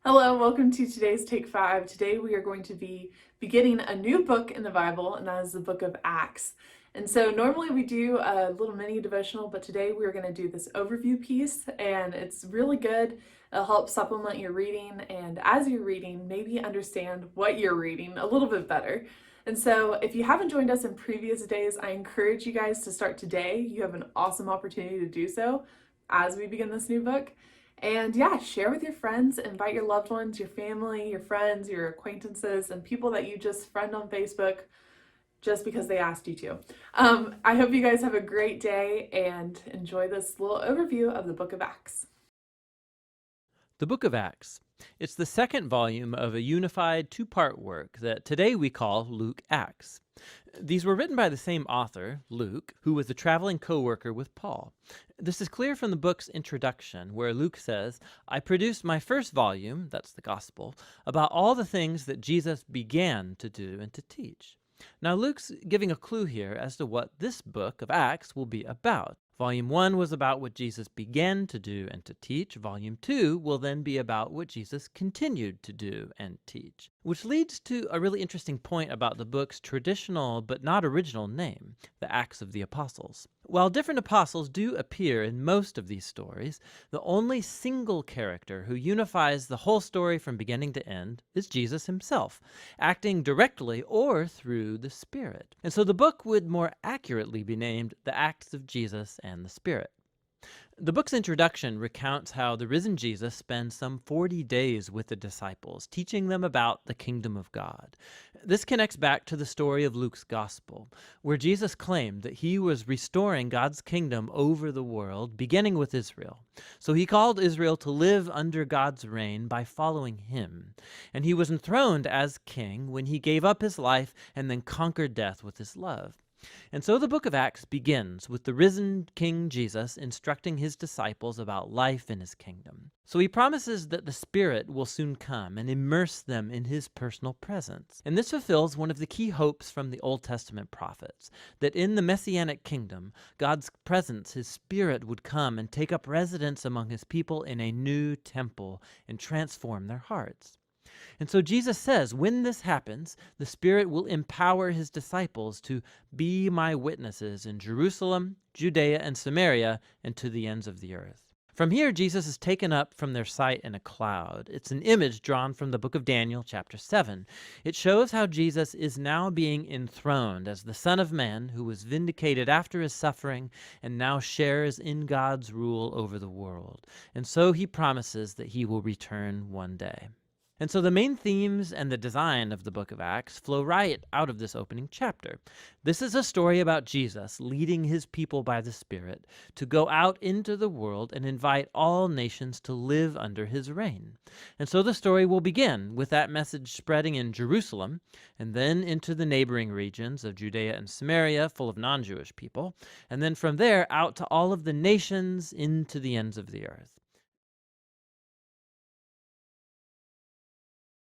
Hello, welcome to today's Take 5. Today we are going to be beginning a new book in the Bible, and that is the book of Acts. And so normally we do a little mini devotional, but today we're going to do this overview piece, and it's really good. It'll help supplement your reading, and as you're reading, maybe understand what you're reading a little bit better. And so if you haven't joined us in previous days, I encourage you guys to start today. You have an awesome opportunity to do so as we begin this new book. And yeah, share with your friends, invite your loved ones, your family, your friends, your acquaintances, and people that you just friend on Facebook just because they asked you to. I hope you guys have a great day and enjoy this little overview of the book of Acts. The Book of Acts. It's the second volume of a unified two-part work that today we call Luke Acts. These were written by the same author, Luke, who was a traveling co-worker with Paul. This is clear from the book's introduction, where Luke says, "I produced my first volume," that's the Gospel, "about all the things that Jesus began to do and to teach." Now Luke's giving a clue here as to what this book of Acts will be about. Volume 1 was about what Jesus began to do and to teach. Volume 2 will then be about what Jesus continued to do and teach. Which leads to a really interesting point about the book's traditional but not original name, the Acts of the Apostles. While different apostles do appear in most of these stories, the only single character who unifies the whole story from beginning to end is Jesus himself, acting directly or through the Spirit. And so the book would more accurately be named The Acts of Jesus and the Spirit. The book's introduction recounts how the risen Jesus spends some 40 days with the disciples, teaching them about the kingdom of God. This connects back to the story of Luke's gospel, where Jesus claimed that he was restoring God's kingdom over the world, beginning with Israel. So he called Israel to live under God's reign by following him. And he was enthroned as king when he gave up his life and then conquered death with his love. And so the book of Acts begins with the risen King Jesus instructing his disciples about life in his kingdom. So he promises that the Spirit will soon come and immerse them in his personal presence. And this fulfills one of the key hopes from the Old Testament prophets, that in the Messianic kingdom, God's presence, his Spirit, would come and take up residence among his people in a new temple and transform their hearts. And so Jesus says, when this happens, the Spirit will empower his disciples to be my witnesses in Jerusalem, Judea, and Samaria, and to the ends of the earth. From here, Jesus is taken up from their sight in a cloud. It's an image drawn from the book of Daniel, chapter 7. It shows how Jesus is now being enthroned as the Son of Man who was vindicated after his suffering and now shares in God's rule over the world. And so he promises that he will return one day. And so the main themes and the design of the book of Acts flow right out of this opening chapter. This is a story about Jesus leading his people by the Spirit to go out into the world and invite all nations to live under his reign. And so the story will begin with that message spreading in Jerusalem and then into the neighboring regions of Judea and Samaria full of non-Jewish people, and then from there out to all of the nations into the ends of the earth.